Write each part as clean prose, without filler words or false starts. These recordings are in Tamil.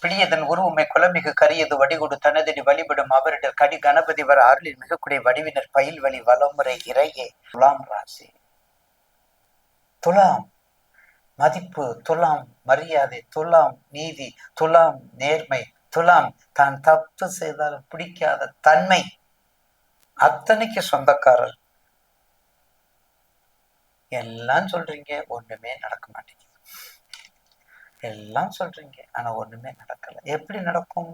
பிடியதன் உருவமை குலமிகு கரியது வடிகொடு தனதடி வழிபடும் அவரிடர் கடி கணபதி வர அருளில் மிகக்கூடிய வடிவினர் பயில் வழி வளமுறை இறையே. துலாம் ராசி. துலாம் மதிப்பு, துலாம் மரியாதை, துலாம் நீதி, துலாம் நேர்மை, துலாம் தான் தப்பு செய்தாலும் பிடிக்காத தன்மை, அத்தனைக்கு சொந்தக்காரர். எல்லாம் சொல்றீங்க, ஒண்ணுமே நடக்க மாட்டேங்குது. எல்லாம் சொல்றீங்க, ஆனா ஒண்ணுமே நடக்கல. எப்படி நடக்கும்?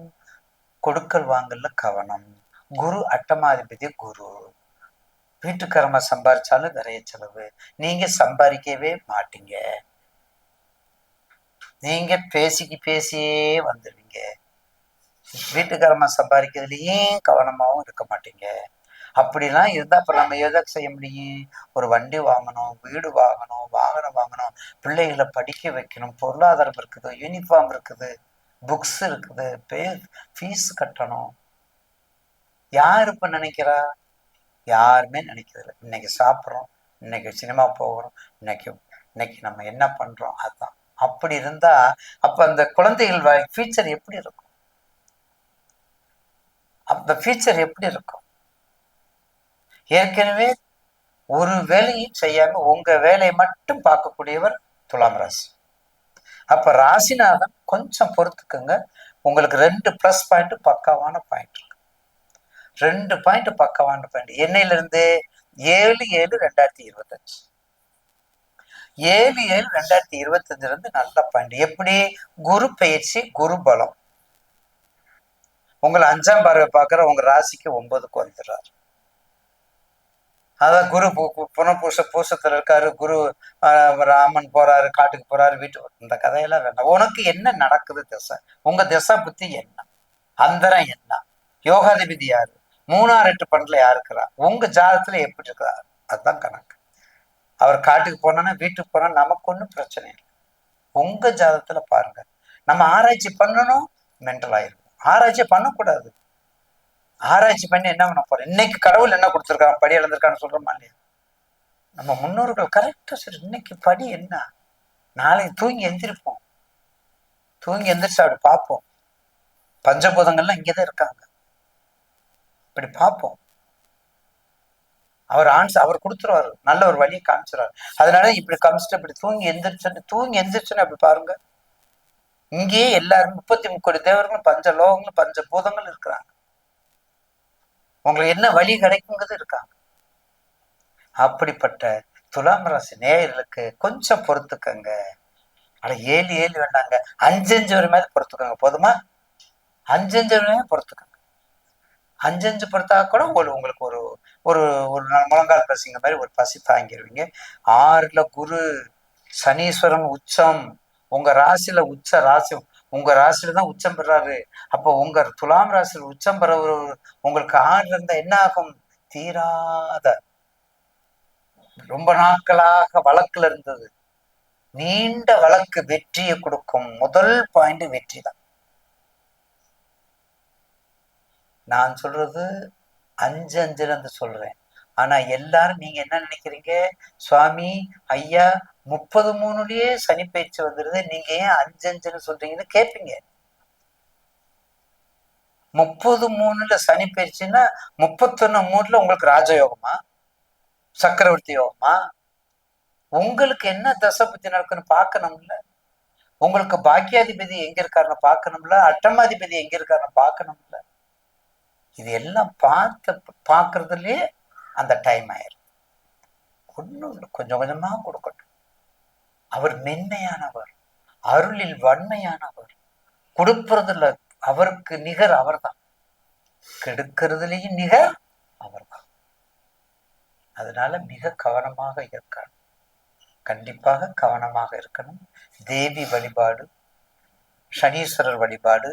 கொடுக்கல் வாங்கல கவனம். குரு அட்டமாதிபதி குரு. வீட்டுக்காரமா சம்பாரிச்சாலும் நிறைய செலவு. நீங்க சம்பாதிக்கவே மாட்டீங்க. நீங்க பேசியே வந்துடுவீங்க. வீட்டுக்காரமா சம்பாதிக்கிறதுலயே கவனமாவும் இருக்க மாட்டீங்க. அப்படிலாம் இருந்தா அப்ப நம்ம எதை செய்ய முடியும்? ஒரு வண்டி வாங்கணும், வீடு வாங்கணும், வாகனம் வாங்கணும், பிள்ளைகளை படிக்க வைக்கணும், பொருளாதாரம் இருக்குது, யூனிஃபார்ம் இருக்குது, புக்ஸ் இருக்குது, ஃபீஸ் கட்டணும். யார் இப்ப நினைக்கிறா? யாருமே நினைக்கிறதில்ல. இன்னைக்கு சாப்பிட்றோம், இன்னைக்கு சினிமா போகிறோம், இன்னைக்கு நம்ம என்ன பண்றோம், அதுதான். அப்படி இருந்தா அப்ப அந்த குழந்தைகள் ஃபியூச்சர் எப்படி இருக்கும்? அந்த ஃபியூச்சர் எப்படி இருக்கும்? ஏற்கனவே ஒரு வேலையும் செய்யாம உங்க வேலையை மட்டும் பார்க்கக்கூடியவர் துலாம் ராசி. அப்ப ராசிநாதன் கொஞ்சம் பொறுத்துக்குங்க. உங்களுக்கு 2 பிளஸ் பாயிண்ட் பக்காவான பாயிண்ட் இருக்கு. 2 பாயிண்ட் பக்காவான பாயிண்ட். என்னையிலிருந்து 7/7/2025. 7/7/2025 இருந்து நல்ல பாயிண்ட். எப்படி? குரு பயிற்சி, குரு பலம். உங்களை 5ஆம் பார்வை பார்க்குற உங்க ராசிக்கு 9க்கு வந்துடுறாரு. அதான் குரு பூசத்துல இருக்காரு. குரு ராமன் போறாரு, காட்டுக்கு போறாரு, வீட்டுக்கு. இந்த கதையெல்லாம் வேண்டாம். உனக்கு என்ன நடக்குது திசை? உங்க திசை புத்தி என்ன? அந்தரம் என்ன? யோகாதிபதி யாரு? 3-8 பண்ல யாருக்குறா? உங்க ஜாதகத்துல எப்படி இருக்கிறார்? அதுதான் கணக்கு. அவர் காட்டுக்கு போனா வீட்டுக்கு போனா நமக்கு ஒன்றும் பிரச்சனை இல்லை. உங்க ஜாதகத்துல பாருங்க. நம்ம ஆராய்ச்சி பண்ணணும், மென்டல் ஆயிருக்கும். ஆராய்ச்சி பண்ணக்கூடாது. ஆராய்ச்சி பண்ணி என்ன பண்ண போறோம்? இன்னைக்கு கடவுள் என்ன கொடுத்துருக்கான், படி இழந்திருக்கான்னு சொல்றோமா இல்லையா? நம்ம முன்னோர்கள் கரெக்டா சரி, இன்னைக்கு படி என்ன, நாளைக்கு தூங்கி எந்திரிப்போம். தூங்கி எந்திரிச்சு அப்படி பார்ப்போம். பஞ்சபூதங்கள்லாம் இங்கதான் இருக்காங்க. இப்படி பார்ப்போம். அவர் கொடுத்துருவாரு, நல்ல ஒரு வழியை காமிச்சிருவாரு. அதனால இப்படி காமிச்சிட்டு இப்படி தூங்கி எந்திரிச்சுன்னு அப்படி பாருங்க. இங்கேயே எல்லாரும் 33 கோடி தேவர்களும் பஞ்ச லோகங்களும் பஞ்ச பூதங்கள் இருக்கிறாங்க. உங்களுக்கு என்ன வழி கிடைக்குங்கிறது இருக்காங்க. அப்படிப்பட்ட துலாம் ராசி நேயர்களுக்கு கொஞ்சம் பொறுத்துக்கங்க. ஆனா 7/7 வேண்டாங்க, 5/5 வரை மாதிரி பொறுத்துக்கோங்க. போதுமா? 5/5 வரையும் பொறுத்துக்கோங்க. 5/5 பொறுத்தா கூட உங்களுக்கு ஒரு ஒரு ஒரு முழங்கால் பசிங்க மாதிரி ஒரு பசி தாங்கிடுவீங்க. 6ல குரு, சனீஸ்வரன் உச்சம். உங்க ராசியில உச்ச ராசி, உங்க ராசியில தான் உச்சம் பெறாரு. அப்போ உங்க துலாம் ராசியில் உச்சம் பெற உங்களுக்கு 6ல இருந்தா என்ன ஆகும்? தீராத ரொம்ப நாட்களாக வழக்குல இருந்தது, நீண்ட வழக்கு வெற்றியை கொடுக்கும். முதல் பாயிண்ட் வெற்றி தான். நான் சொல்றது 5/5 சொல்றேன். ஆனா எல்லாரும் நீங்க என்ன நினைக்கிறீங்க? சுவாமி ஐயா 33லயே சனி பயிற்சி வந்துருது, நீங்க ஏன் 5/5 சொல்றீங்கன்னு கேட்பீங்க. 33ல சனி பயிற்சின்னா 31/3 உங்களுக்கு ராஜயோகமா, சக்கரவர்த்தி யோகமா? உங்களுக்கு என்ன தசை பத்தி நடக்குன்னு பார்க்கணும்ல. உங்களுக்கு பாக்கியாதிபதி எங்க இருக்காருன்னு பார்க்கணும்ல. அட்டமாதிபதி எங்க இருக்காருன்னு பார்க்கணும்ல. இது எல்லாம் பார்க்கறதுலயே அந்த டைம் ஆயிரும். ஒன்றும் கொஞ்சம் கொஞ்சமா கொடுக்கட்டும். அவர் மென்மையானவர், அருளில் வன்மையானவர். கொடுப்பறதுல அவருக்கு நிகர் அவர் தான், கெடுக்கிறதுலயும் நிகர் அவர் தான். அதனால மிக கவனமாக இருக்கார். கண்டிப்பாக கவனமாக இருக்கணும். தேவி வழிபாடு, சனீஸ்வரர் வழிபாடு,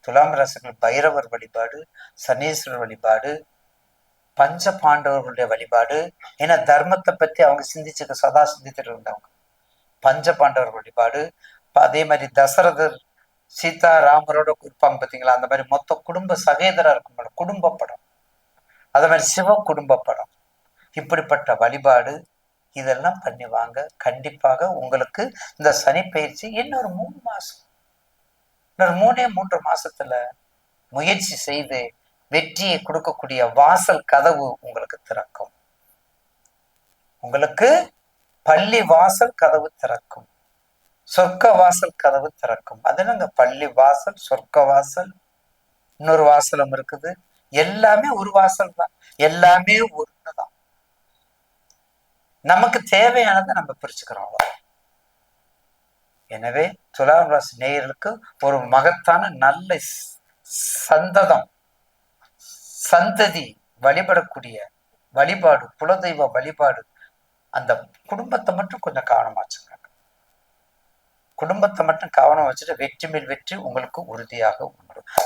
துலாம் ராசிகள் பைரவர் வழிபாடு, சனீஸ்வரர் வழிபாடு, பஞ்ச பாண்டவர்களுடைய வழிபாடு. ஏன்னா தர்மத்தை பத்தி அவங்க சதா சிந்தித்துட்டு இருந்தவங்க. பஞ்ச பாண்டவர் வழிபாடு. அதே மாதிரி தசரதர் சீதா ராமரோட இருப்பாங்க பார்த்தீங்களா, அந்த மாதிரி மொத்த குடும்ப சகேதரா இருக்கும் குடும்ப படம். அதே மாதிரி சிவ குடும்ப படம். இப்படிப்பட்ட வழிபாடு இதெல்லாம் பண்ணி வாங்க. கண்டிப்பாக உங்களுக்கு இந்த சனி பயிற்சி இன்னொரு 3 மாசம் இன்னொரு 3 மாசத்துல முயற்சி செய்து வெற்றியை கொடுக்கக்கூடிய வாசல் கதவு உங்களுக்கு திறக்கும். உங்களுக்கு பள்ளி வாசல் கதவு திறக்கும், சொர்க்க வாசல் கதவு திறக்கும். அது என்னங்க பள்ளி வாசல், சொர்க்க வாசல், இன்னொரு வாசலும் இருக்குது. எல்லாமே ஒரு வாசல் தான், எல்லாமே ஒண்ணுதான். நமக்கு தேவையானதை நம்ம பிரிச்சுக்கிறோம். எனவே துலாம் ராசி நேயர்களுக்கு ஒரு மகத்தான நல்ல சந்ததம், சந்ததி வழிபடக்கூடிய வழிபாடு, குலதெய்வ வழிபாடு. அந்த குடும்பத்தை மட்டும் கொஞ்சம் கவனமா வச்சுக்கோங்க. குடும்பத்தை மட்டும் கவனம் வச்சுட்டு வெற்றி மேல் வெற்றி உங்களுக்கு உறுதியாக உண்டு.